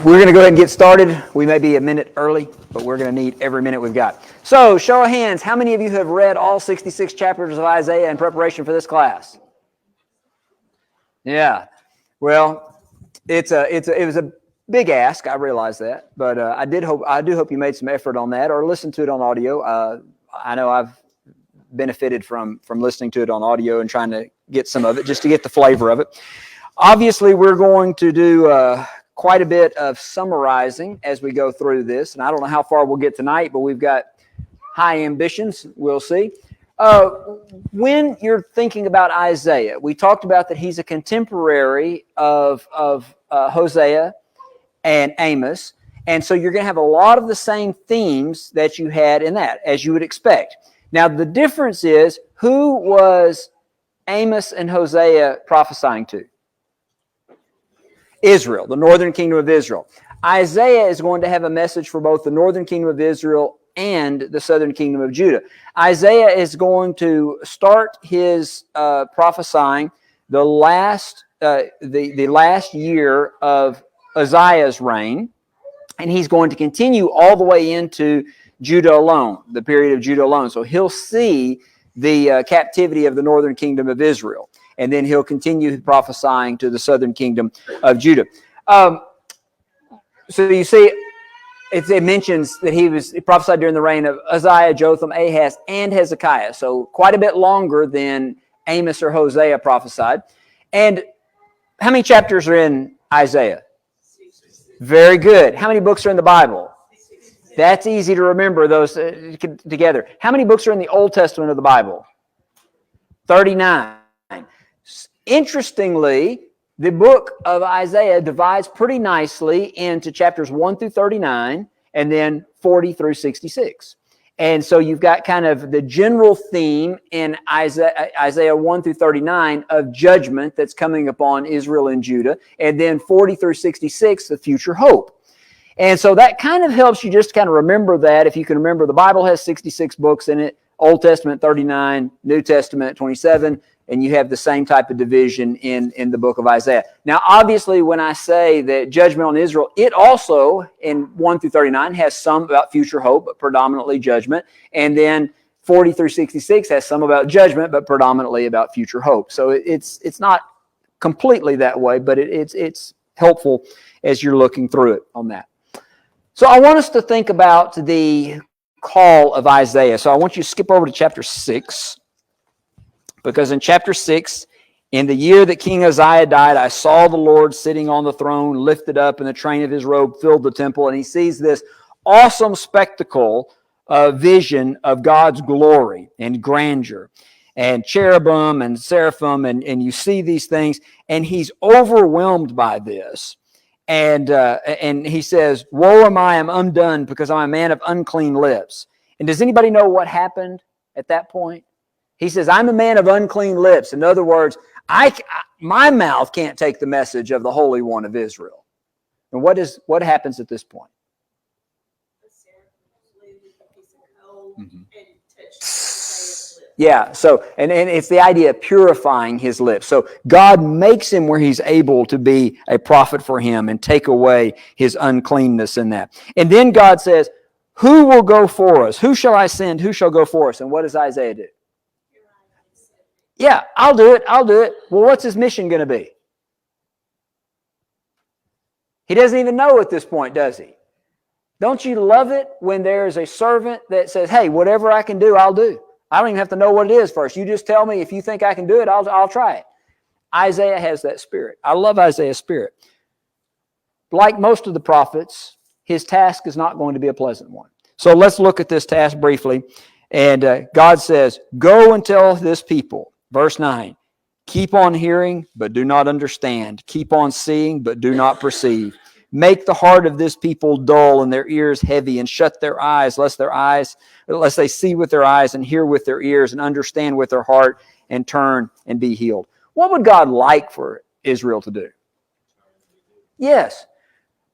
we're going to go ahead and get started. We may be a minute early, but we're going to need every minute we've got. So, show of hands, how many of you have read all 66 chapters of Isaiah in preparation for this class? Yeah. Well, it was a big ask. I realize that, but I do hope you made some effort on that or listened to it on audio. I know I've benefited from listening to it on audio and trying to get some of it just to get the flavor of it. Obviously, we're going to do quite a bit of summarizing as we go through this, and I don't know how far we'll get tonight, but we've got high ambitions. We'll see. When you're thinking about Isaiah, we talked about that he's a contemporary of Hosea and Amos, and so you're going to have a lot of the same themes that you had in that, as you would expect. Now, the difference is, who was Amos and Hosea prophesying to? Israel, the northern kingdom of Israel. Isaiah is going to have a message for both the northern kingdom of Israel and the southern kingdom of Judah. Isaiah is going to start his prophesying the last year of Uzziah's reign, and he's going to continue all the way into Judah alone, the period of Judah alone. So he'll see the captivity of the northern kingdom of Israel, and then he'll continue prophesying to the southern kingdom of Judah. So you see, it mentions that he prophesied during the reign of Uzziah, Jotham, Ahaz, and Hezekiah. So quite a bit longer than Amos or Hosea prophesied. And how many chapters are in Isaiah? Very good. How many books are in the Bible? That's easy to remember those together. How many books are in the Old Testament of the Bible? 39. Interestingly, the book of Isaiah divides pretty nicely into chapters 1 through 39 and then 40 through 66. And so you've got kind of the general theme in Isaiah 1 through 39 of judgment that's coming upon Israel and Judah, and then 40 through 66, the future hope. And so that kind of helps you just kind of remember that. If you can remember, the Bible has 66 books in it, Old Testament 39, New Testament 27, and you have the same type of division in the book of Isaiah. Now, obviously, when I say that judgment on Israel, it also, in 1 through 39, has some about future hope, but predominantly judgment. And then 40 through 66 has some about judgment, but predominantly about future hope. So it's not completely that way, but it's helpful as you're looking through it on that. So I want us to think about the call of Isaiah. So I want you to skip over to chapter 6. Because in chapter 6, in the year that King Uzziah died, I saw the Lord sitting on the throne, lifted up, and the train of his robe filled the temple. And he sees this awesome spectacle, vision of God's glory and grandeur, and cherubim and seraphim, and you see these things, and he's overwhelmed by this. And he says, "Woe am I undone, because I'm a man of unclean lips." And does anybody know what happened at that point? He says, "I'm a man of unclean lips." In other words, my mouth can't take the message of the Holy One of Israel. And what happens at this point? Yeah, so, and it's the idea of purifying his lips. So God makes him where he's able to be a prophet for him and take away his uncleanness in that. And then God says, "Who will go for us? Who shall I send? Who shall go for us?" And what does Isaiah do? Yeah, I'll do it. Well, what's his mission going to be? He doesn't even know at this point, does he? Don't you love it when there's a servant that says, "Hey, whatever I can do, I'll do. I don't even have to know what it is first. You just tell me if you think I can do it, I'll try it." Isaiah has that spirit. I love Isaiah's spirit. Like most of the prophets, his task is not going to be a pleasant one. So let's look at this task briefly. And God says, "Go and tell this people," verse 9, "keep on hearing, but do not understand. Keep on seeing, but do not perceive. Make the heart of this people dull and their ears heavy, and shut their eyes, lest they see with their eyes and hear with their ears and understand with their heart and turn and be healed." What would God like for Israel to do? Yes,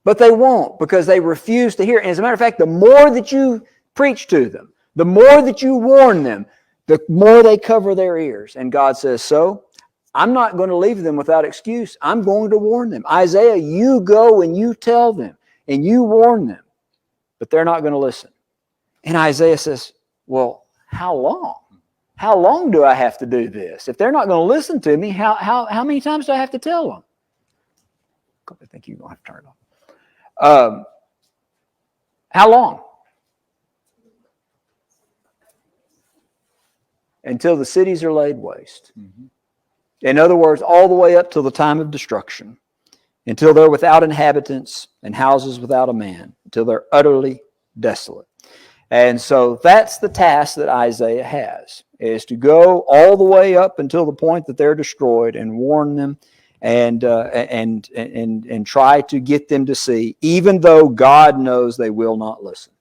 but they won't, because they refuse to hear. And as a matter of fact, the more that you preach to them, the more that you warn them, the more they cover their ears. And God says, "So I'm not going to leave them without excuse. I'm going to warn them. Isaiah, you go and you tell them. and you warn them, but they're not going to listen. And Isaiah says, well, how long? How long do I have to do this? If they're not going to listen to me, how many times do I have to tell them? I think you're going to have to turn it off. How long? Until the cities are laid waste. Mm-hmm. In other words, all the way up till the time of destruction, until they're without inhabitants and houses without a man, until they're utterly desolate. And so that's the task that Isaiah has, is to go all the way up until the point that they're destroyed and warn them and try to get them to see, even though God knows they will not listen.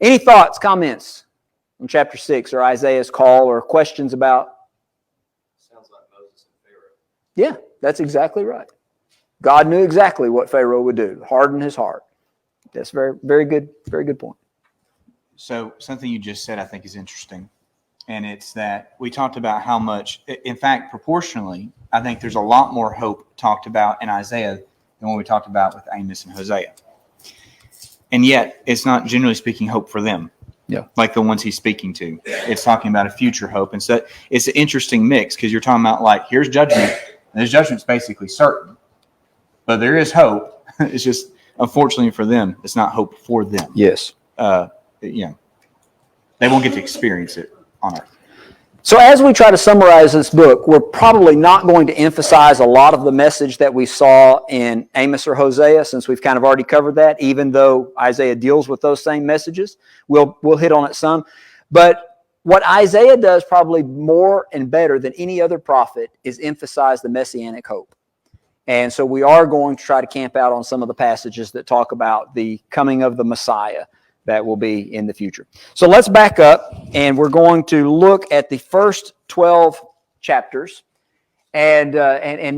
Any thoughts, comments on chapter 6 or Isaiah's call or questions about? Sounds like Moses and Pharaoh. Yeah, that's exactly right. God knew exactly what Pharaoh would do, harden his heart. That's very, very good point. So something you just said I think is interesting, and it's that we talked about how much, in fact, proportionally, I think there's a lot more hope talked about in Isaiah than what we talked about with Amos and Hosea. And yet, it's not generally speaking hope for them, like the ones he's speaking to. It's talking about a future hope. And so it's an interesting mix because you're talking about, like, here's judgment, and this judgment's basically certain. But there is hope. It's just, unfortunately for them, it's not hope for them. Yes. They won't get to experience it on earth. So as we try to summarize this book, we're probably not going to emphasize a lot of the message that we saw in Amos or Hosea, since we've kind of already covered that, even though Isaiah deals with those same messages. We'll hit on it some. But what Isaiah does probably more and better than any other prophet is emphasize the messianic hope. And so we are going to try to camp out on some of the passages that talk about the coming of the Messiah that will be in the future. So let's back up, and we're going to look at the first 12 chapters and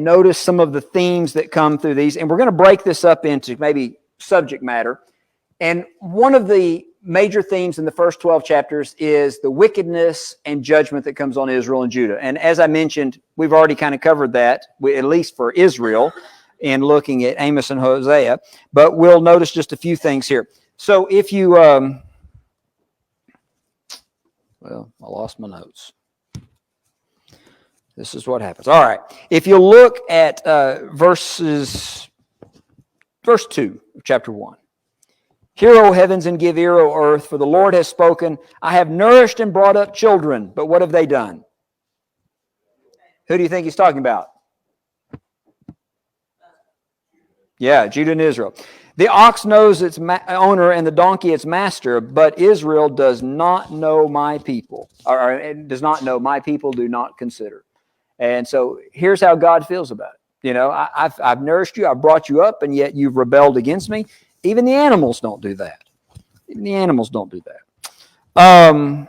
notice some of the themes that come through these. And we're going to break this up into maybe subject matter. And one of the major themes in the first 12 chapters is the wickedness and judgment that comes on Israel and Judah. And as I mentioned, we've already kind of covered that, at least for Israel, in looking at Amos and Hosea. But we'll notice just a few things here. So if you, well, I lost my notes. This is what happens. All right. If you look at verse 2 of chapter 1. Hear, O heavens, and give ear, O earth, for the Lord has spoken. I have nourished and brought up children, but what have they done? Who do you think he's talking about? Yeah, Judah and Israel. The ox knows its owner and the donkey its master, but Israel does not know my people. Or does not know my people, do not consider. And so here's how God feels about it. You know, I've nourished you, I've brought you up, and yet you've rebelled against me. Even the animals don't do that. Even the animals don't do that.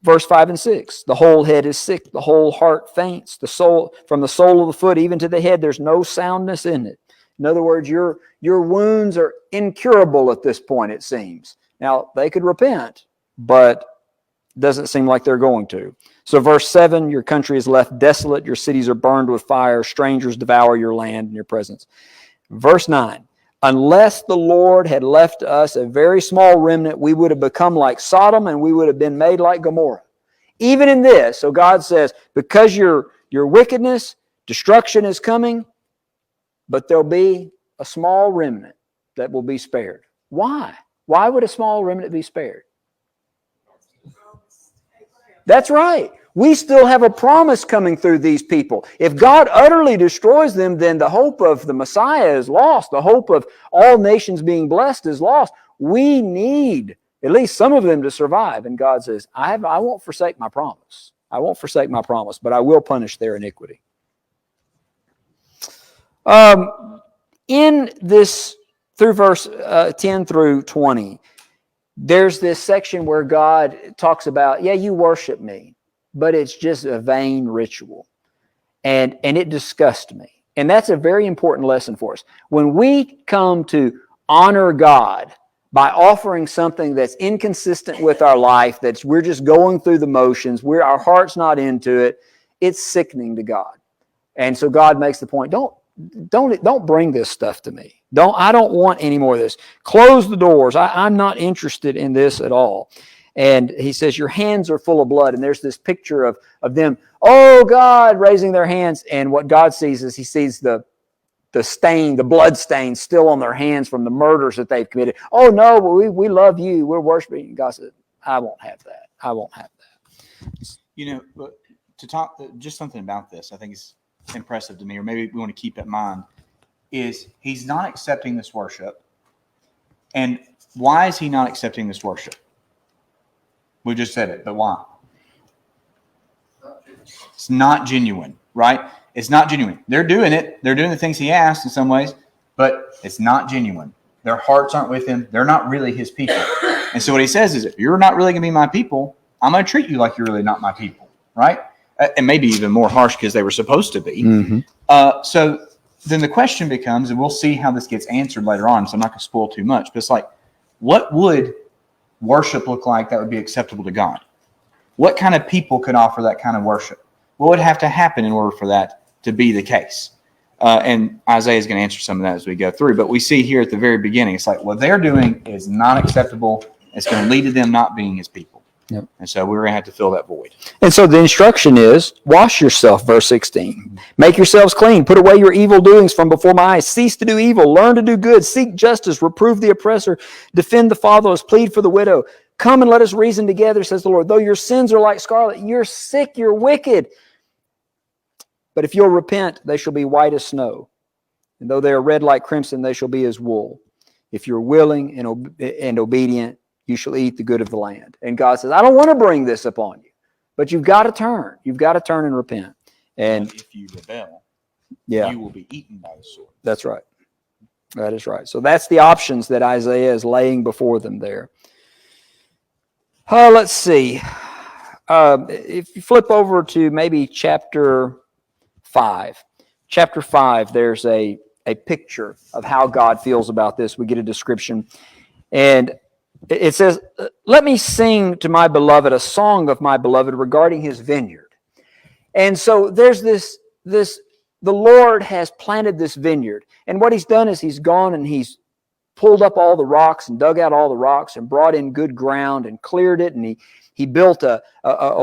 Verse 5 and 6. The whole head is sick, the whole heart faints. The soul, from the sole of the foot even to the head, there's no soundness in it. In other words, your wounds are incurable at this point, it seems. Now, they could repent, but it doesn't seem like they're going to. So verse 7, your country is left desolate, your cities are burned with fire, strangers devour your land in your presence. Verse 9, unless the Lord had left us a very small remnant, we would have become like Sodom and we would have been made like Gomorrah. Even in this, so God says, because your wickedness, destruction is coming, but there'll be a small remnant that will be spared. Why? Why would a small remnant be spared? That's right. We still have a promise coming through these people. If God utterly destroys them, then the hope of the Messiah is lost. The hope of all nations being blessed is lost. We need at least some of them to survive. And God says, I won't forsake my promise. I won't forsake my promise, but I will punish their iniquity. In this, through verse 10 through 20, there's this section where God talks about, yeah, you worship me, but it's just a vain ritual. And it disgusts me. And that's a very important lesson for us. When we come to honor God by offering something that's inconsistent with our life, that's we're just going through the motions, our heart's not into it, it's sickening to God. And so God makes the point, don't don't bring this stuff to me. I don't want any more of this. Close the doors. I'm not interested in this at all. And he says, your hands are full of blood. And there's this picture of them, oh God, raising their hands. And what God sees is he sees the stain, the blood stain still on their hands from the murders that they've committed. Oh no, we love you. We're worshiping. And God says, I won't have that. I won't have that. You know, but to talk just something about this, I think is impressive to me, or maybe we want to keep in mind, is he's not accepting this worship. And why is he not accepting this worship? We just said it, but why? It's not genuine, right? It's not genuine. They're doing it. They're doing the things he asked in some ways, but it's not genuine. Their hearts aren't with him. They're not really his people. And so what he says is, if you're not really going to be my people, I'm going to treat you like you're really not my people, right? And maybe even more harsh because they were supposed to be. Mm-hmm. So then the question becomes, and we'll see how this gets answered later on, so I'm not going to spoil too much, but it's like, what would worship look like that would be acceptable to God? What kind of people could offer that kind of worship? What would have to happen in order for that to be the case? And Isaiah is going to answer some of that as we go through. But we see here at the very beginning, it's like what they're doing is not acceptable. It's going to lead to them not being his people. Yep. And so we're going to have to fill that void. And so the instruction is, wash yourself, verse 16. Make yourselves clean. Put away your evil doings from before my eyes. Cease to do evil. Learn to do good. Seek justice. Reprove the oppressor. Defend the fatherless. Plead for the widow. Come and let us reason together, says the Lord. Though your sins are like scarlet, you're sick, you're wicked. But if you'll repent, they shall be white as snow. And though they are red like crimson, they shall be as wool. If you're willing and obedient, you shall eat the good of the land. And God says, I don't want to bring this upon you, but you've got to turn. You've got to turn and repent. And if you rebel, yeah, you will be eaten by the sword. That's right. That is right. So that's the options that Isaiah is laying before them there. Let's see. If you flip over to maybe chapter 5. Chapter 5, there's a picture of how God feels about this. We get a description. And it says, let me sing to my beloved a song of my beloved regarding his vineyard. And so there's this, the Lord has planted this vineyard. And what he's done is he's gone and he's pulled up all the rocks and dug out all the rocks and brought in good ground and cleared it. And he built a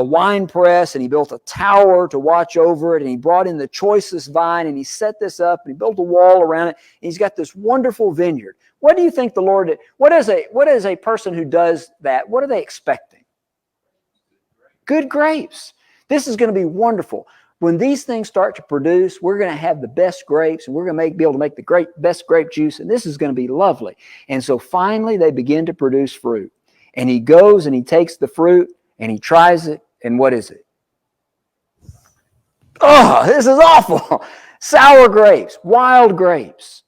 wine press and he built a tower to watch over it. And he brought in the choicest vine and he set this up and he built a wall around it. And he's got this wonderful vineyard. What do you think the Lord did? What is a person who does that? What are they expecting? Good grapes. This is going to be wonderful. When these things start to produce, we're going to have the best grapes and we're going to be able to make the best grape juice. And this is going to be lovely. And so finally they begin to produce fruit. And he goes and he takes the fruit and he tries it. And what is it? Oh, this is awful. Sour grapes, wild grapes.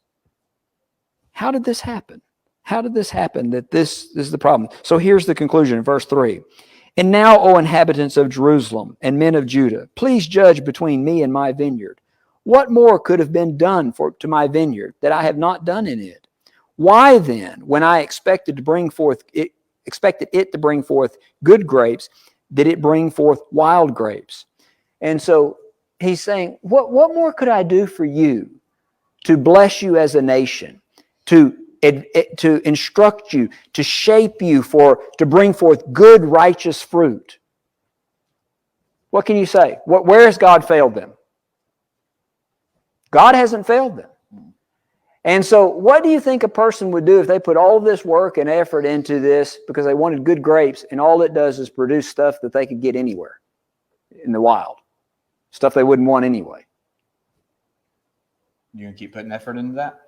How did this happen? How did this happen that this is the problem? So here's the conclusion in verse 3. And now, O inhabitants of Jerusalem and men of Judah, please judge between me and my vineyard. What more could have been done to my vineyard that I have not done in it? Why then, when I expected it to bring forth good grapes, did it bring forth wild grapes? And so he's saying, what more could I do for you to bless you as a nation, to instruct you, to shape you to bring forth good, righteous fruit? What can you say? Where has God failed them? God hasn't failed them. And so what do you think a person would do if they put all of this work and effort into this because they wanted good grapes and all it does is produce stuff that they could get anywhere in the wild? Stuff they wouldn't want anyway. You going to keep putting effort into that?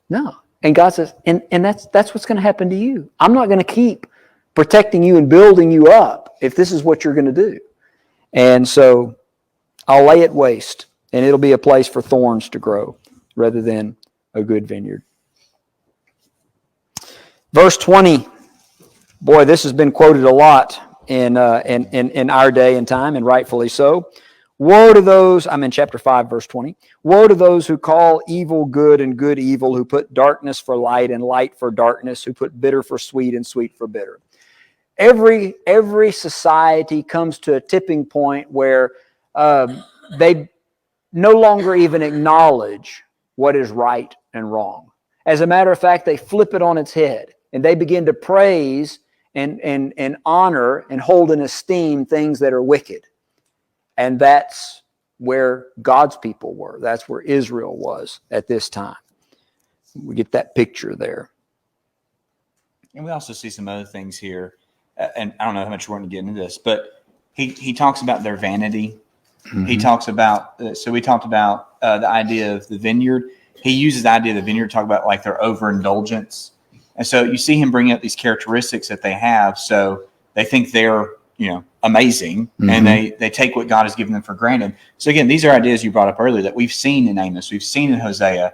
No. And God says, and that's what's going to happen to you. I'm not going to keep protecting you and building you up if this is what you're going to do. And so I'll lay it waste, and it'll be a place for thorns to grow rather than a good vineyard. Verse 20, boy, this has been quoted a lot in our day and time, and rightfully so. Woe to those, I'm in chapter 5, verse 20. Woe to those who call evil good and good evil, who put darkness for light and light for darkness, who put bitter for sweet and sweet for bitter. Every society comes to a tipping point where they no longer even acknowledge what is right and wrong. As a matter of fact, they flip it on its head and they begin to praise and honor and hold in esteem things that are wicked. And that's where God's people were. That's where Israel was at this time. We get that picture there. And we also see some other things here. And I don't know how much we're going to get into this, but he talks about their vanity. Mm-hmm. He talks about, so we talked about the idea of the vineyard. He uses the idea of the vineyard to talk about like their overindulgence. And so you see him bringing up these characteristics that they have. So they think they're, amazing. Mm-hmm. And they take what God has given them for granted. So again, these are ideas you brought up earlier that we've seen in Amos, we've seen in Hosea.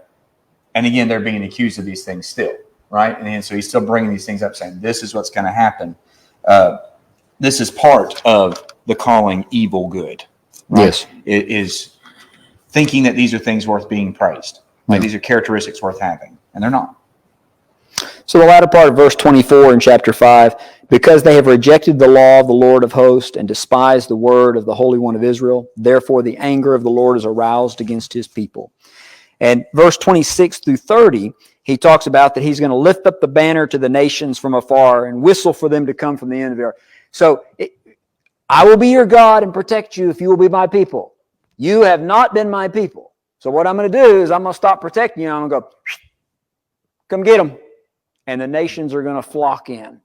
And again, they're being accused of these things still, right? And so he's still bringing these things up saying, this is what's going to happen. This is part of the calling evil good. Right? Yes. It is thinking that these are things worth being praised. Like these are characteristics worth having. And they're not. So the latter part of verse 24 in chapter 5, because they have rejected the law of the Lord of hosts and despised the word of the Holy One of Israel, therefore the anger of the Lord is aroused against his people. And verse 26 through 30, he talks about that he's going to lift up the banner to the nations from afar and whistle for them to come from the end of the earth. So I will be your God and protect you if you will be my people. You have not been my people. So what I'm going to do is I'm going to stop protecting you. I'm going to go, come get them. And the nations are going to flock in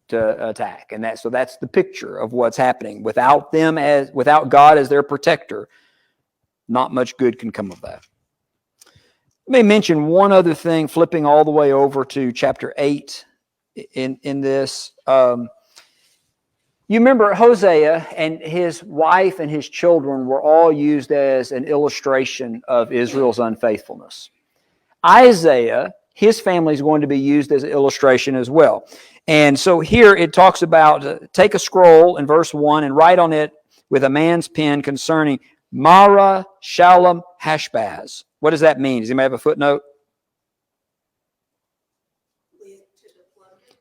to attack. And so that's the picture of what's happening. Without God as their protector, not much good can come of that. Let me mention one other thing, flipping all the way over to chapter 8 in this. You remember Hosea and his wife and his children were all used as an illustration of Israel's unfaithfulness. Isaiah, his family is going to be used as an illustration as well. And so here it talks about, take a scroll in verse 1 and write on it with a man's pen concerning Mara Shalom Hashbaz. What does that mean? Does anybody have a footnote?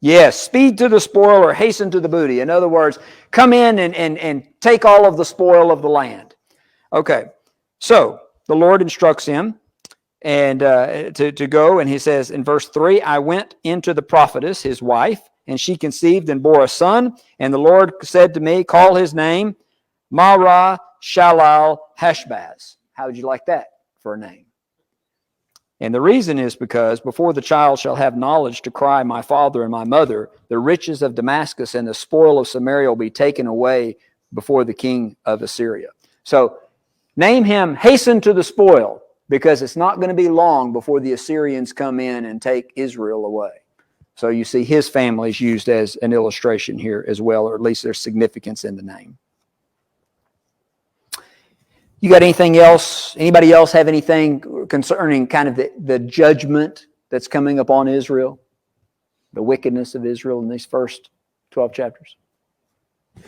Yes, speed to the spoil or hasten to the booty. In other words, come in and take all of the spoil of the land. Okay, so the Lord instructs him and to go, and he says in verse 3, I went into the prophetess, his wife, and she conceived and bore a son, and the Lord said to me, call his name Mara Shalal Hashbaz. How would you like that for a name? And the reason is because before the child shall have knowledge to cry, my father and my mother, the riches of Damascus and the spoil of Samaria will be taken away before the king of Assyria. So name him Hasten to the Spoil, because it's not going to be long before the Assyrians come in and take Israel away. So you see his family is used as an illustration here as well, or at least there's significance in the name. You got anything else? Anybody else have anything concerning kind of the judgment that's coming upon Israel? The wickedness of Israel in these first 12 chapters? All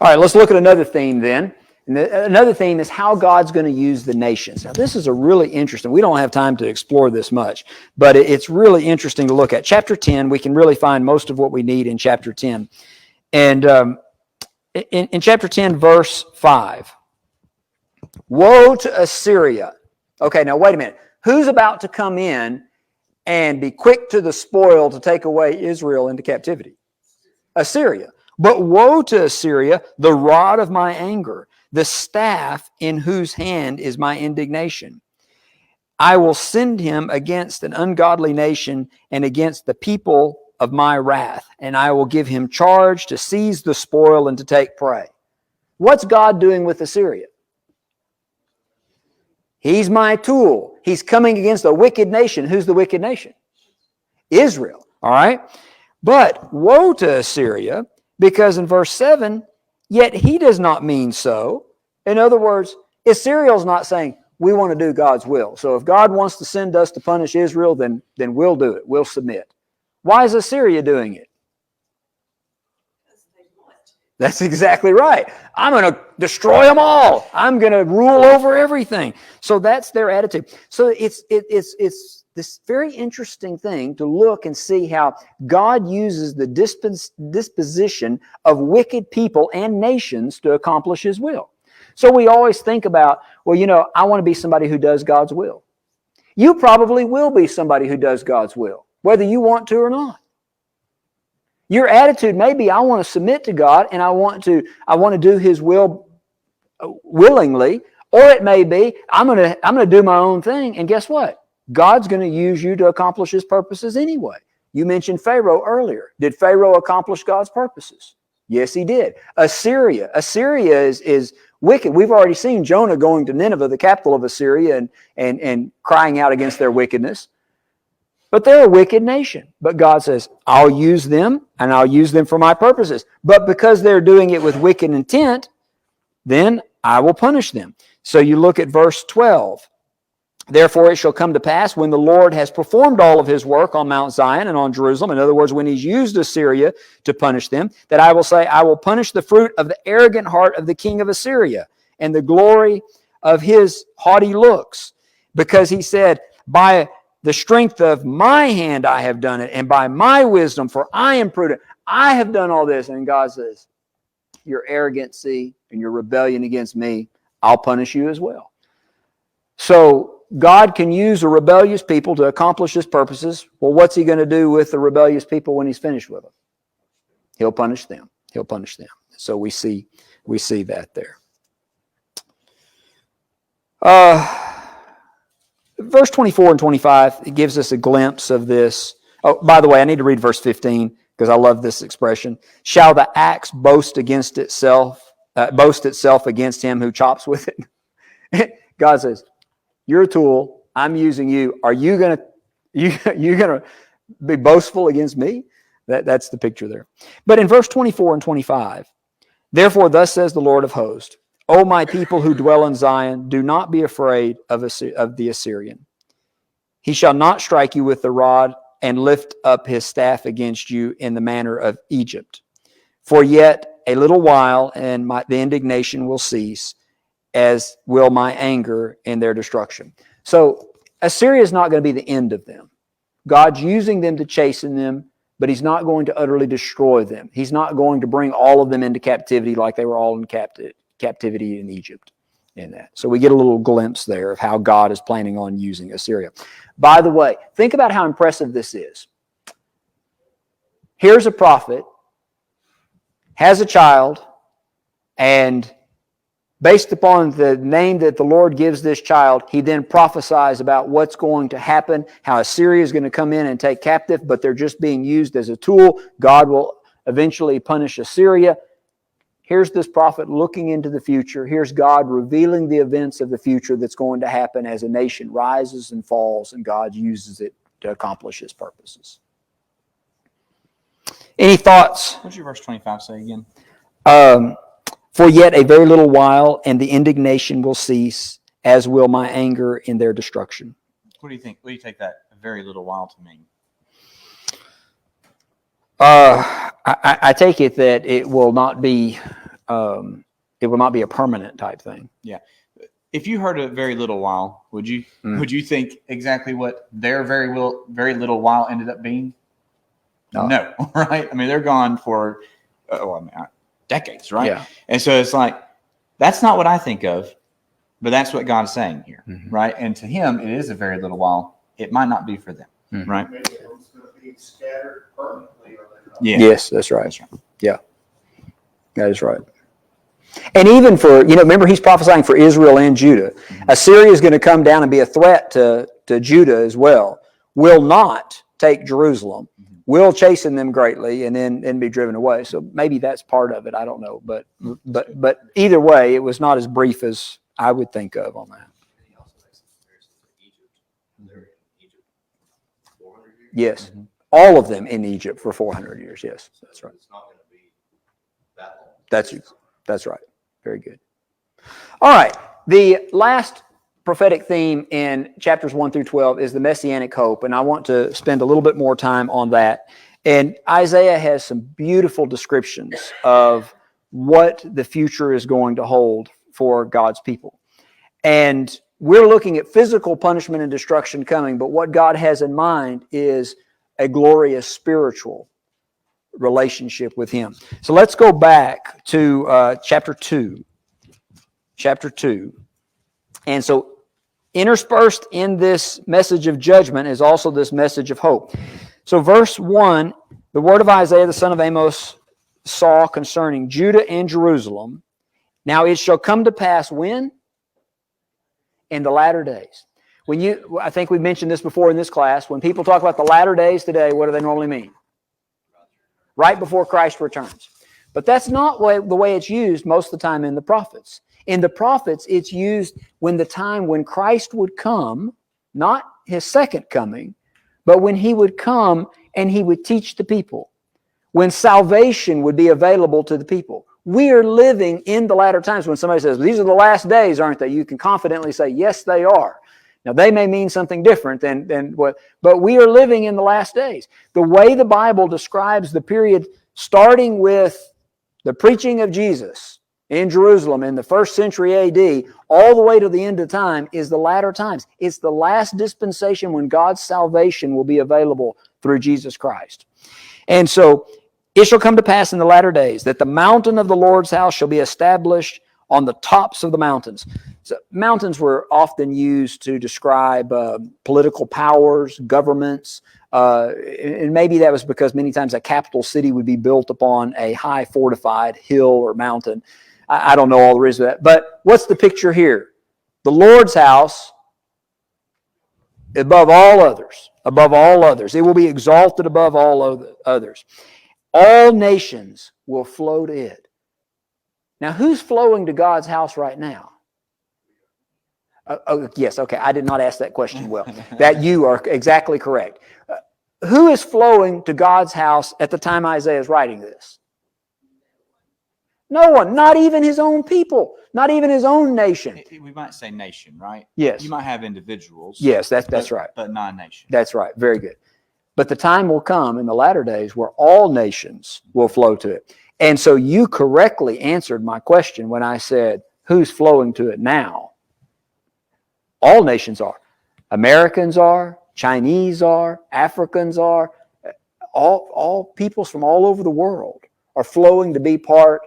right, let's look at another theme then. And another theme is how God's going to use the nations. Now, this is a really interesting, we don't have time to explore this much, but it's really interesting to look at. Chapter 10, we can really find most of what we need in chapter 10. And in chapter 10, verse 5, woe to Assyria. Okay, now wait a minute. Who's about to come in and be quick to the spoil to take away Israel into captivity? Assyria. But woe to Assyria, the rod of my anger, the staff in whose hand is my indignation. I will send him against an ungodly nation and against the people of my wrath, and I will give him charge to seize the spoil and to take prey. What's God doing with Assyria? He's my tool. He's coming against a wicked nation. Who's the wicked nation? Israel. All right? But woe to Assyria, because in verse 7, yet he does not mean so. In other words, Assyria's not saying, we want to do God's will. So if God wants to send us to punish Israel, then we'll do it. We'll submit. Why is Assyria doing it? That's exactly right. I'm going to destroy them all. I'm going to rule over everything. So that's their attitude. So it's this very interesting thing to look and see how God uses the disposition of wicked people and nations to accomplish His will. So we always think about, well, I want to be somebody who does God's will. you probably will be somebody who does God's will, whether you want to or not. Your attitude may be, I want to submit to God and I want to do His will willingly, or it may be, I'm going to do my own thing, and guess what? God's going to use you to accomplish His purposes anyway. You mentioned Pharaoh earlier. Did Pharaoh accomplish God's purposes? Yes, he did. Assyria is wicked. We've already seen Jonah going to Nineveh, the capital of Assyria, and crying out against their wickedness. But they're a wicked nation. But God says, I'll use them, and I'll use them for my purposes. But because they're doing it with wicked intent, then I will punish them. So you look at verse 12. Therefore it shall come to pass when the Lord has performed all of His work on Mount Zion and on Jerusalem, in other words, when He's used Assyria to punish them, that I will say, I will punish the fruit of the arrogant heart of the king of Assyria and the glory of his haughty looks. Because he said, by the strength of my hand I have done it, and by my wisdom, for I am prudent. I have done all this. And God says, your arrogancy and your rebellion against me, I'll punish you as well. So God can use a rebellious people to accomplish His purposes. Well, what's He going to do with the rebellious people when He's finished with them? He'll punish them. He'll punish them. So we see that there. Verse 24 and 25, it gives us a glimpse of this. Oh, by the way, I need to read verse 15 because I love this expression. Shall the axe boast itself against him who chops with it? God says, you're a tool. I'm using you. Are you gonna be boastful against me? That's the picture there. But in verse 24 and 25, therefore thus says the Lord of hosts, O my people who dwell in Zion, do not be afraid of the Assyrian. He shall not strike you with the rod and lift up his staff against you in the manner of Egypt. For yet a little while, and the indignation will cease, as will my anger in their destruction. So Assyria is not going to be the end of them. God's using them to chasten them, but He's not going to utterly destroy them. He's not going to bring all of them into captivity like they were all in captivity in Egypt. In that. So we get a little glimpse there of how God is planning on using Assyria. By the way, think about how impressive this is. Here's a prophet, has a child, and based upon the name that the Lord gives this child, he then prophesies about what's going to happen, how Assyria is going to come in and take captive, but they're just being used as a tool. God will eventually punish Assyria. Here's this prophet looking into the future. Here's God revealing the events of the future that's going to happen as a nation rises and falls, and God uses it to accomplish His purposes. Any thoughts? What's your verse 25 say again? For yet a very little while, and the indignation will cease, as will my anger in their destruction. What do you think? What do you take that a very little while to mean? I take it that it will not be a permanent type thing. Yeah. If you heard a very little while, would you think exactly what their very little while ended up being? No, right? I mean, they're gone for decades, right? Yeah. And so it's like, that's not what I think of, but that's what God's saying here, right? And to Him, it is a very little while. It might not be for them, right? Maybe it's going to be scattered permanently. Or Yeah. Yes, that's right. Yeah, that is right. And even for, remember He's prophesying for Israel and Judah. Assyria is going to come down and be a threat to Judah as well. Will not take Jerusalem. Will chasten them greatly and then be driven away. So maybe that's part of it. I don't know. But either way, it was not as brief as I would think of on that. He also makes a comparison to Egypt. They're in Egypt 400 years. Yes. All of them in Egypt for 400 years. Yes, that's right. It's not going to be that long. That's right. Very good. All right. The last prophetic theme in chapters 1 through 12 is the Messianic hope, and I want to spend a little bit more time on that. And Isaiah has some beautiful descriptions of what the future is going to hold for God's people. And we're looking at physical punishment and destruction coming, but what God has in mind is a glorious spiritual relationship with Him. So let's go back to chapter 2. Chapter 2. And so interspersed in this message of judgment is also this message of hope. So verse 1, the word of Isaiah the son of Amos saw concerning Judah and Jerusalem. Now it shall come to pass when? In the latter days. I think we mentioned this before in this class, when people talk about the latter days today, what do they normally mean? Right before Christ returns. But that's not the way it's used most of the time in the prophets. In the prophets, it's used when the time when Christ would come, not his second coming, but when he would come and he would teach the people, when salvation would be available to the people. We are living in the latter times. When somebody says, these are the last days, aren't they? You can confidently say, yes, they are. Now, they may mean something different than what, but we are living in the last days. The way the Bible describes the period starting with the preaching of Jesus in Jerusalem in the 1st century AD, all the way to the end of time, is the latter times. It's the last dispensation when God's salvation will be available through Jesus Christ. And so, it shall come to pass in the latter days that the mountain of the Lord's house shall be established on the tops of the mountains. So mountains were often used to describe political powers, governments, and maybe that was because many times a capital city would be built upon a high fortified hill or mountain. I don't know all the reason for that. But what's the picture here? The Lord's house above all others. Above all others. It will be exalted above all others. All nations will flow to it. Now, who's flowing to God's house right now? Yes, okay, I did not ask that question well. That you are exactly correct. Who is flowing to God's house at the time Isaiah is writing this? No one, not even his own people, not even his own nation. We might say nation, right? Yes. You might have individuals. Yes, that's right. But not nation. That's right, very good. But the time will come in the latter days where all nations will flow to it. And so you correctly answered my question when I said, who's flowing to it now? All nations are. Americans are, Chinese are, Africans are, all peoples from all over the world are flowing to be part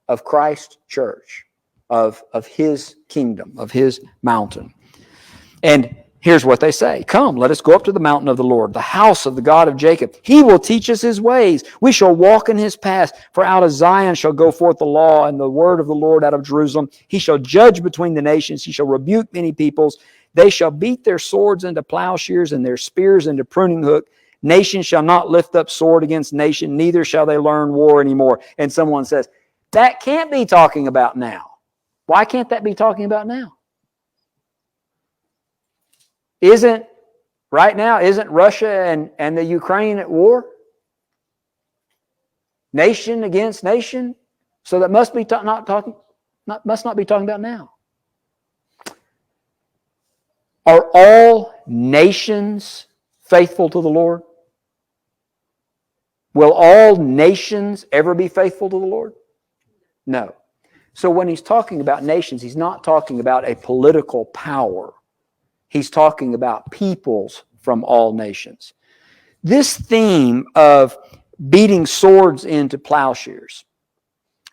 of Christ's church, of his kingdom, of his mountain. And here's what they say. Come, let us go up to the mountain of the Lord, the house of the God of Jacob. He will teach us his ways. We shall walk in his paths. For out of Zion shall go forth the law and the word of the Lord out of Jerusalem. He shall judge between the nations. He shall rebuke many peoples. They shall beat their swords into plowshares and their spears into pruning hook. Nation shall not lift up sword against nation, neither shall they learn war anymore. And someone says, that can't be talking about now. Why can't that be talking about now? Isn't Russia and the Ukraine at war? Nation against nation? So that must not be talking about now. Are all nations faithful to the Lord? Will all nations ever be faithful to the Lord? No. So when he's talking about nations, he's not talking about a political power. He's talking about peoples from all nations. This theme of beating swords into plowshares,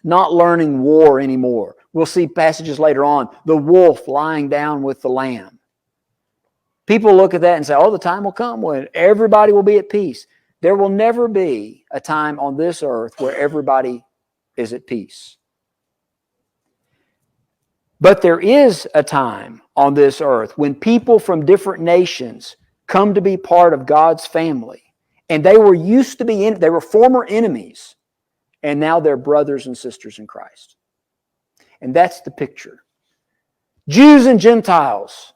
not learning war anymore. We'll see passages later on, the wolf lying down with the lamb. People look at that and say, oh, the time will come when everybody will be at peace. There will never be a time on this earth where everybody is at peace. But there is a time on this earth when people from different nations come to be part of God's family. And they were they were former enemies, and now they're brothers and sisters in Christ. And that's the picture. Jews and Gentiles,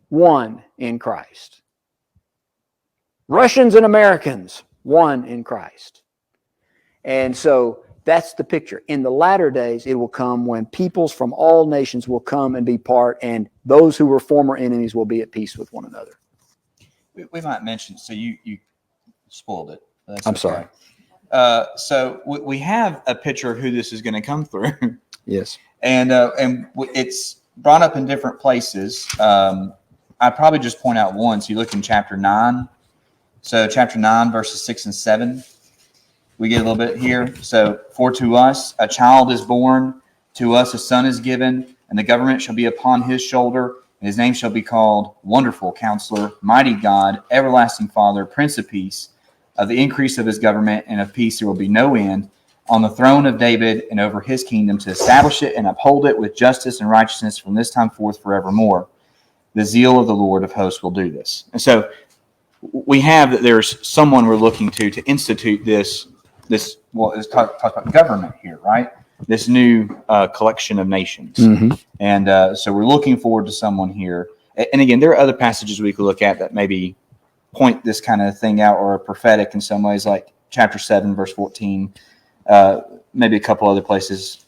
one in Christ. Russians and Americans, one in Christ. And so that's the picture. In the latter days, it will come when peoples from all nations will come and be part, and those who were former enemies will be at peace with one another. We might mention, so you spoiled it. That's I'm okay. sorry. So we have a picture of who this is going to come through. Yes. And it's brought up in different places. I probably just point out one. So you look in chapter 9. So chapter 9, verses 6 and 7. We get a little bit here. So, for to us a child is born, to us a son is given, and the government shall be upon his shoulder, and his name shall be called Wonderful Counselor, Mighty God, Everlasting Father, Prince of Peace. Of the increase of his government and of peace there will be no end, on the throne of David and over his kingdom, to establish it and uphold it with justice and righteousness from this time forth forevermore. The zeal of the Lord of hosts will do this. And so we have that there's someone we're looking to institute this well, it's talk about government here, right? This new collection of nations. Mm-hmm. And so we're looking forward to someone here. And again, there are other passages we could look at that maybe point this kind of thing out or are prophetic in some ways, like chapter 7, verse 14, maybe a couple other places,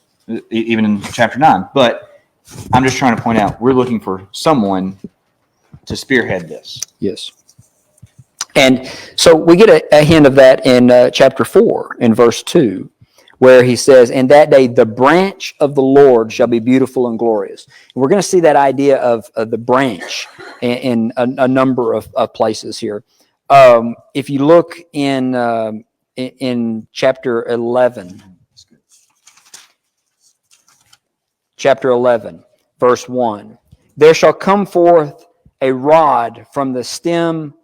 even in chapter 9. But I'm just trying to point out, we're looking for someone to spearhead this. Yes. And so we get a hint of that in chapter 4, in verse 2, where he says, "In that day the branch of the Lord shall be beautiful and glorious." And we're going to see that idea of the branch in a number of places here. If you look in chapter 11, verse 1, "There shall come forth a rod from the stem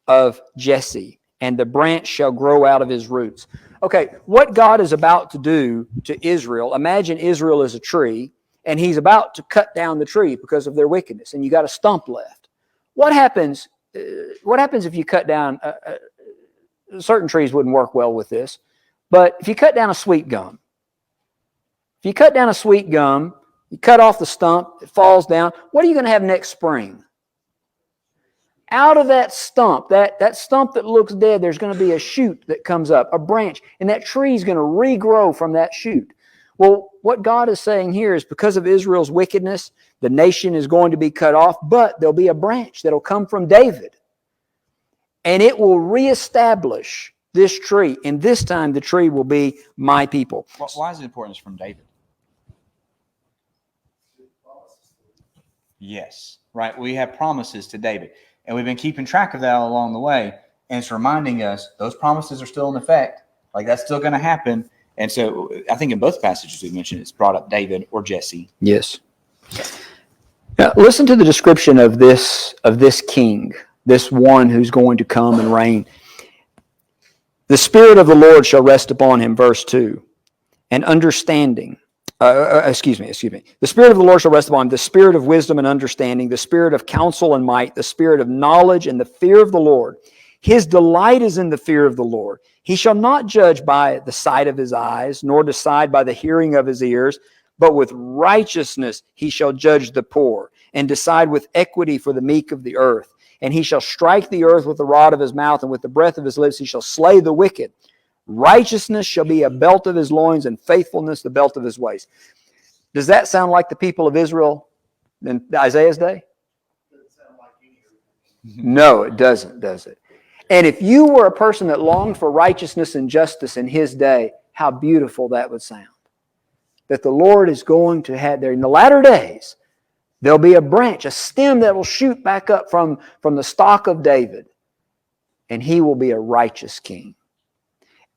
of Jesse, and the branch shall grow out of his roots." Okay, what God is about to do to Israel, imagine Israel is a tree, and he's about to cut down the tree because of their wickedness, and you got a stump left. What happens if you cut down, certain trees wouldn't work well with this, but if you cut down a sweet gum, you cut off the stump, it falls down, what are you going to have next spring? Out of that stump, that stump that looks dead, there's going to be a shoot that comes up, a branch, and that tree is going to regrow from that shoot. Well, what God is saying here is because of Israel's wickedness, the nation is going to be cut off, but there'll be a branch that'll come from David, and it will reestablish this tree, and this time the tree will be my people. Well, why is it important it's from David? Yes, right. We have promises to David. And we've been keeping track of that all along the way. And it's reminding us those promises are still in effect. Like that's still going to happen. And so I think in both passages we mentioned, it's brought up David or Jesse. Yes. Now listen to the description of this king, this one who's going to come and reign. "The Spirit of the Lord shall rest upon him," verse 2, "and understanding." Excuse me. "The Spirit of the Lord shall rest upon him, the Spirit of wisdom and understanding, the Spirit of counsel and might, the Spirit of knowledge and the fear of the Lord. His delight is in the fear of the Lord. He shall not judge by the sight of his eyes, nor decide by the hearing of his ears, but with righteousness he shall judge the poor, and decide with equity for the meek of the earth. And he shall strike the earth with the rod of his mouth, and with the breath of his lips he shall slay the wicked. Righteousness shall be a belt of his loins, and faithfulness the belt of his waist." Does that sound like the people of Israel in Isaiah's day? No, it doesn't, does it? And if you were a person that longed for righteousness and justice in his day, how beautiful that would sound. That the Lord is going to have there in the latter days, there'll be a branch, a stem that will shoot back up from the stock of David, and he will be a righteous king.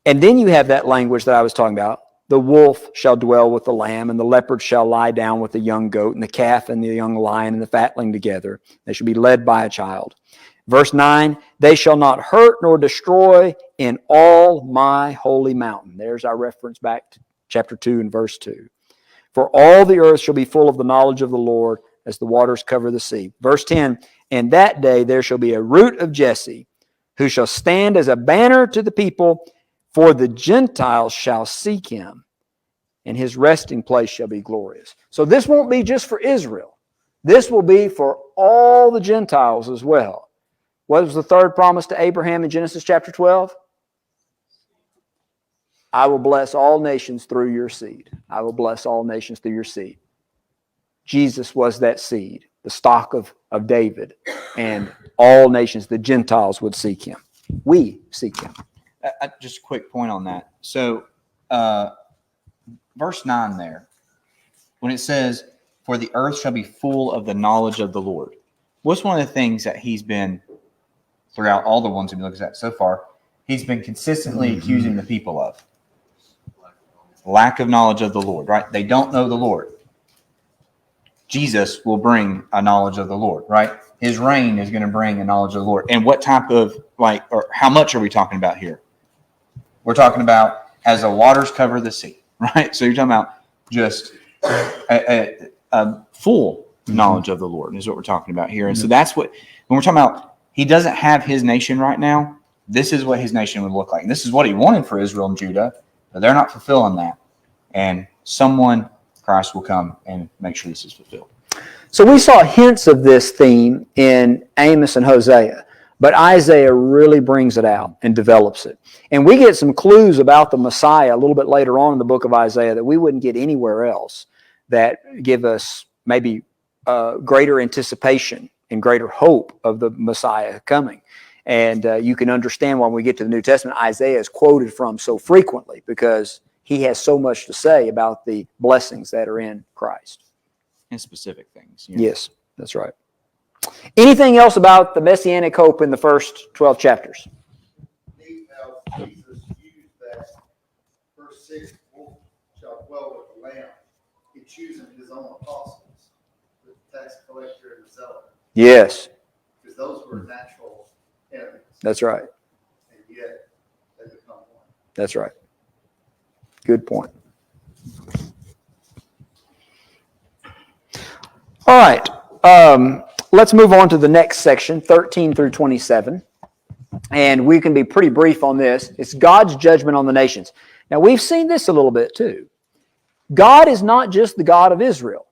And then you have that language that I was talking about. "The wolf shall dwell with the lamb, and the leopard shall lie down with the young goat, and the calf and the young lion and the fatling together. They shall be led by a child." Verse 9, "They shall not hurt nor destroy in all my holy mountain." There's our reference back to chapter 2 and verse 2. "For all the earth shall be full of the knowledge of the Lord, as the waters cover the sea." Verse 10, "In that day there shall be a root of Jesse, who shall stand as a banner to the people, for the Gentiles shall seek him, and his resting place shall be glorious." So this won't be just for Israel. This will be for all the Gentiles as well. What was the third promise to Abraham in Genesis chapter 12? "I will bless all nations through your seed." I will bless all nations through your seed. Jesus was that seed, the stock of David, and all nations, the Gentiles, would seek him. We seek him. Just a quick point on that. So, verse 9 there, when it says, "For the earth shall be full of the knowledge of the Lord." What's one of the things that he's been, throughout all the ones we've looked at so far, he's been consistently accusing the people of? Lack of knowledge of the Lord, right? They don't know the Lord. Jesus will bring a knowledge of the Lord, right? His reign is going to bring a knowledge of the Lord. And what type of, or how much are we talking about here? We're talking about as the waters cover the sea, right? So you're talking about just a full knowledge of the Lord is what we're talking about here. And so that's what, when we're talking about, he doesn't have his nation right now. This is what his nation would look like. And this is what he wanted for Israel and Judah, but they're not fulfilling that. And someone, Christ, will come and make sure this is fulfilled. So we saw hints of this theme in Amos and Hosea, but Isaiah really brings it out and develops it. And we get some clues about the Messiah a little bit later on in the book of Isaiah that we wouldn't get anywhere else, that give us maybe greater anticipation and greater hope of the Messiah coming. And you can understand when we get to the New Testament, Isaiah is quoted from so frequently because he has so much to say about the blessings that are in Christ. And specific things. Yes, that's right. Anything else about the Messianic hope in the first 12 chapters? Neat how Jesus used that verse 6, wolf shall dwell with the lamb. He choosing his own apostles, the tax collector and the zealot, Yes, because those were natural enemies, that's right. and yet they become one. That's right. Good point. All right. Let's move on to the next section, 13 through 27. And we can be pretty brief on this. It's God's judgment on the nations. Now, we've seen this a little bit too. God is not just the God of Israel.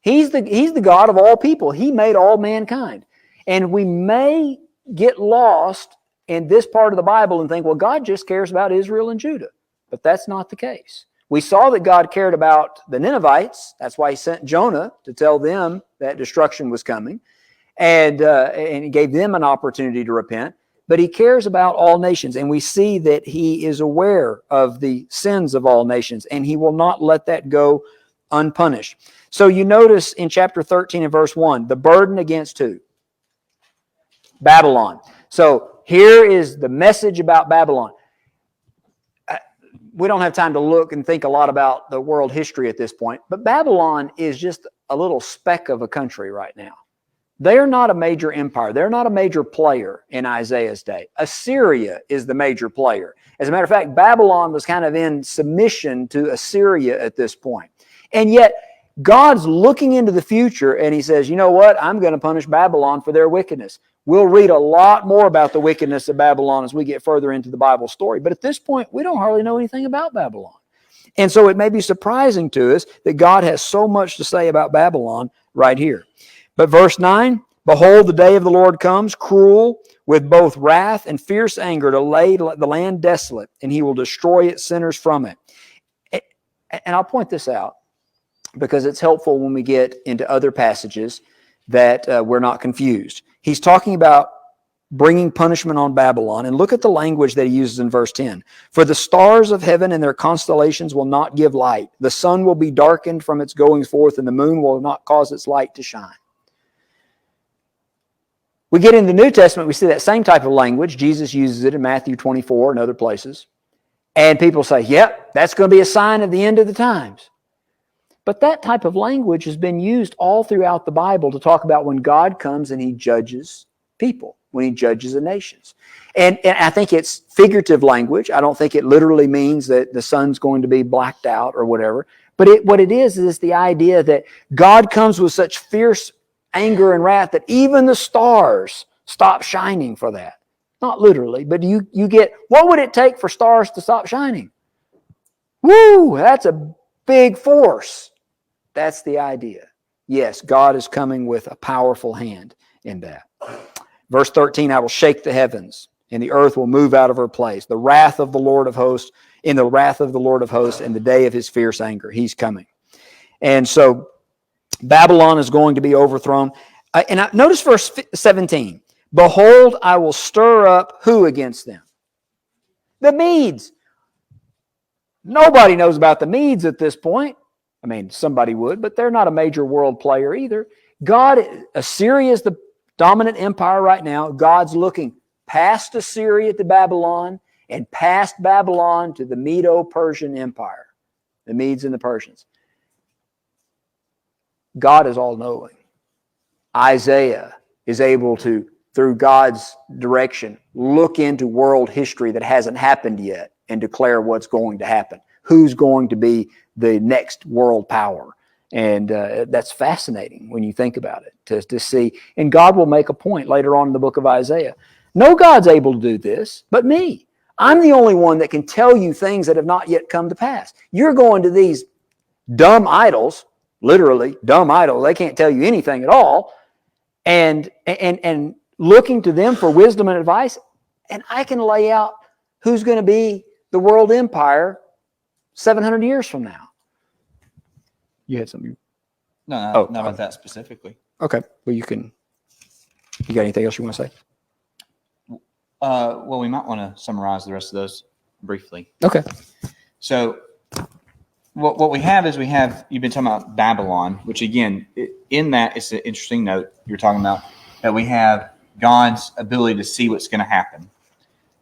He's the God of all people. He made all mankind. And we may get lost in this part of the Bible and think, well, God just cares about Israel and Judah. But that's not the case. We saw that God cared about the Ninevites. That's why he sent Jonah to tell them that destruction was coming. And he gave them an opportunity to repent. But he cares about all nations. And we see that he is aware of the sins of all nations. And he will not let that go unpunished. So you notice in chapter 13 and verse 1, the burden against who? Babylon. So here is the message about Babylon. We don't have time to look and think a lot about the world history at this point, but Babylon is just a little speck of a country right now. They're not a major empire. They're not a major player in Isaiah's day. Assyria is the major player. As a matter of fact, Babylon was kind of in submission to Assyria at this point. And yet, God's looking into the future and he says, you know what? I'm going to punish Babylon for their wickedness. We'll read a lot more about the wickedness of Babylon as we get further into the Bible story. But at this point, we don't hardly know anything about Babylon. And so it may be surprising to us that God has so much to say about Babylon right here. But verse 9, behold, the day of the Lord comes, cruel, with both wrath and fierce anger, to lay the land desolate, and he will destroy its sinners from it. And I'll point this out because it's helpful when we get into other passages that we're not confused. He's talking about bringing punishment on Babylon. And look at the language that he uses in verse 10. For the stars of heaven and their constellations will not give light. The sun will be darkened from its goings forth, and the moon will not cause its light to shine. We get in the New Testament, we see that same type of language. Jesus uses it in Matthew 24 and other places. And people say, yep, that's going to be a sign of the end of the times. But that type of language has been used all throughout the Bible to talk about when God comes and he judges people, when he judges the nations. And I think it's figurative language. I don't think it literally means that the sun's going to be blacked out or whatever. But what it is the idea that God comes with such fierce anger and wrath that even the stars stop shining for that. Not literally, but you get, what would it take for stars to stop shining? Woo, that's a big force. That's the idea. Yes, God is coming with a powerful hand in that. Verse 13, I will shake the heavens, and the earth will move out of her place. The wrath of the Lord of hosts, in the wrath of the Lord of hosts, in the day of his fierce anger. He's coming. And so Babylon is going to be overthrown. Notice verse 17. Behold, I will stir up who against them? The Medes. Nobody knows about the Medes at this point. I mean, somebody would, but they're not a major world player either. Assyria is the dominant empire right now. God's looking past Assyria to Babylon and past Babylon to the Medo-Persian Empire, the Medes and the Persians. God is all-knowing. Isaiah is able to, through God's direction, look into world history that hasn't happened yet and declare what's going to happen. Who's going to be the next world power? And that's fascinating when you think about it, to see. And God will make a point later on in the book of Isaiah. No God's able to do this but me. I'm the only one that can tell you things that have not yet come to pass. You're going to these dumb idols, literally dumb idols. They can't tell you anything at all. And looking to them for wisdom and advice. And I can lay out who's going to be the world empire 700 years from now. You had something. No, not about that specifically. Okay. Well, you got anything else you want to say? Well, we might want to summarize the rest of those briefly. Okay. So what we have is you've been talking about Babylon, which again, in that, it's an interesting note. You're talking about that we have God's ability to see what's going to happen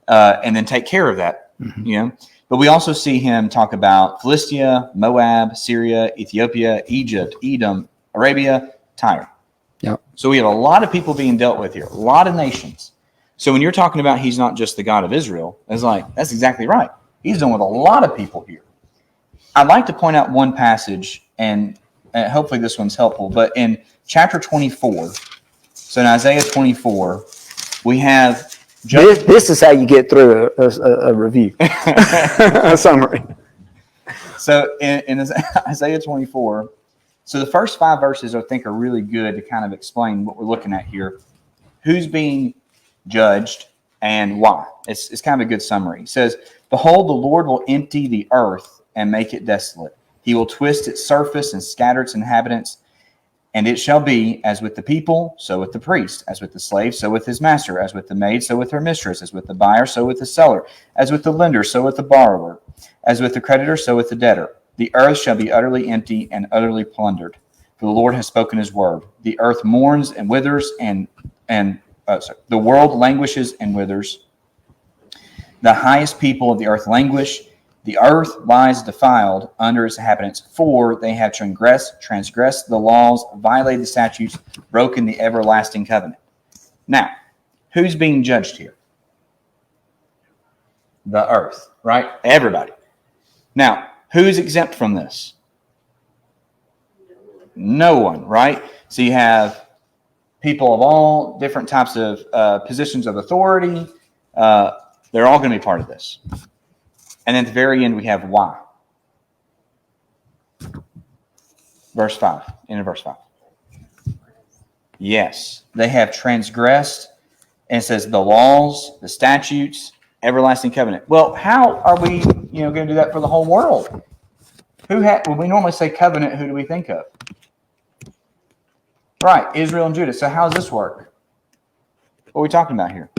and then take care of that, But we also see him talk about Philistia, Moab, Syria, Ethiopia, Egypt, Edom, Arabia, Tyre. Yep. So we have a lot of people being dealt with here, a lot of nations. So when you're talking about he's not just the God of Israel, it's like, that's exactly right. He's dealing with a lot of people here. I'd like to point out one passage, and hopefully this one's helpful, but in chapter 24, so in Isaiah 24, we have... This is how you get through a review, a summary. So in Isaiah 24, so the first 5 verses I think are really good to kind of explain what we're looking at here. Who's being judged and why. It's kind of a good summary. It says, "Behold, the Lord will empty the earth and make it desolate. He will twist its surface and scatter its inhabitants. And it shall be as with the people, so with the priest, as with the slave, so with his master, as with the maid, so with her mistress, as with the buyer, so with the seller, as with the lender, so with the borrower, as with the creditor, so with the debtor. The earth shall be utterly empty and utterly plundered. For the Lord has spoken his word. The earth mourns and withers, the world languishes and withers. The highest people of the earth languish. The earth lies defiled under its inhabitants, for they have transgressed the laws, violated the statutes, broken the everlasting covenant." Now, who's being judged here? The earth, right? Everybody. Now, who's exempt from this? No one, right? So you have people of all different types of positions of authority. They're all going to be part of this. And then at the very end, we have why. Verse 5, end of verse 5. Yes, they have transgressed, and it says the laws, the statutes, everlasting covenant. Well, how are we, going to do that for the whole world? When we normally say covenant, who do we think of? Right, Israel and Judah. So how does this work? What are we talking about here?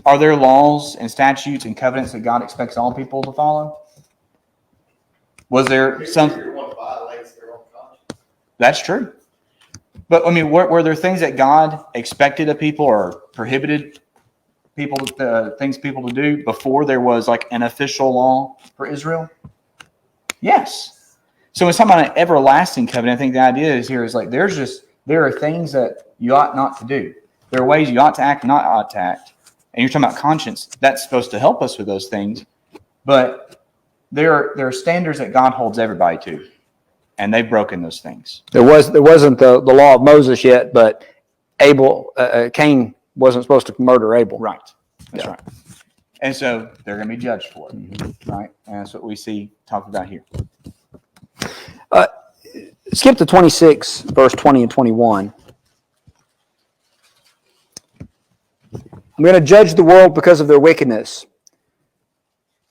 Are there laws and statutes and covenants that God expects all people to follow? Was there some? Everyone violates their own conscience. That's true. But I mean, were there things that God expected of people or prohibited people, things people to do before there was like an official law for Israel? Yes. So when it's talking about an everlasting covenant, I think the idea is here is like there are things that you ought not to do. There are ways you ought to act, not ought to act. And you're talking about conscience. That's supposed to help us with those things. But there are standards that God holds everybody to. And they've broken those things. There wasn't the law of Moses yet, but Cain wasn't supposed to murder Abel. Right. That's right. And so they're going to be judged for it. Right? And that's what we see talked about here. Skip to 26, verse 20 and 21. I'm going to judge the world because of their wickedness.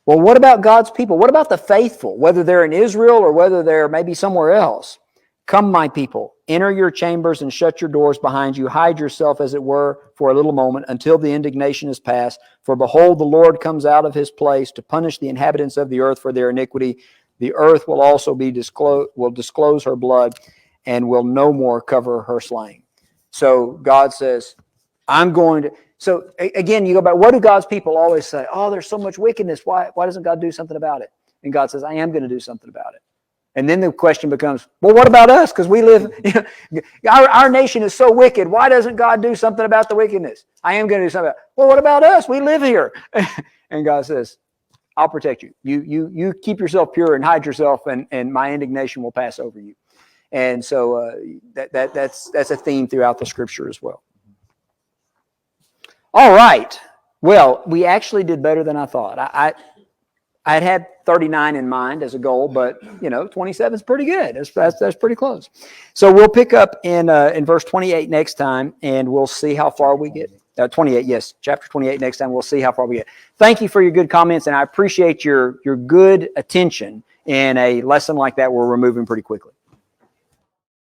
Well, what about God's people? What about the faithful, whether they're in Israel or whether they're maybe somewhere else? Come, my people, enter your chambers and shut your doors behind you. Hide yourself, as it were, for a little moment until the indignation is past. For behold, the Lord comes out of his place to punish the inhabitants of the earth for their iniquity. The earth will also disclose her blood and will no more cover her slain. So God says, I'm going to... So again, you go back, what do God's people always say? Oh, there's so much wickedness. Why doesn't God do something about it? And God says, I am going to do something about it. And then the question becomes, well, what about us? Because we live, our nation is so wicked. Why doesn't God do something about the wickedness? I am going to do something about it. Well, what about us? We live here. And God says, I'll protect you. You keep yourself pure and hide yourself, and my indignation will pass over you. And so that's a theme throughout the scripture as well. All right. Well, we actually did better than I thought. I had 39 in mind as a goal, but 27 is pretty good. That's pretty close. So we'll pick up in verse 28 next time, and we'll see how far we get. 28, yes, chapter 28 next time. We'll see how far we get. Thank you for your good comments, and I appreciate your good attention in a lesson like that where we're moving pretty quickly.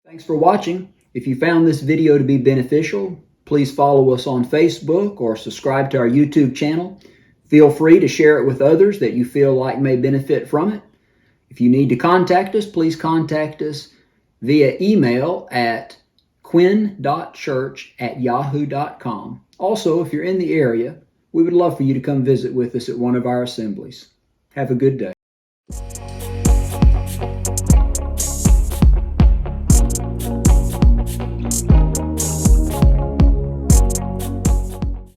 Thanks for watching. If you found this video to be beneficial, please follow us on Facebook or subscribe to our YouTube channel. Feel free to share it with others that you feel like may benefit from it. If you need to contact us, please contact us via email at quinn.church@yahoo.com. Also, if you're in the area, we would love for you to come visit with us at one of our assemblies. Have a good day.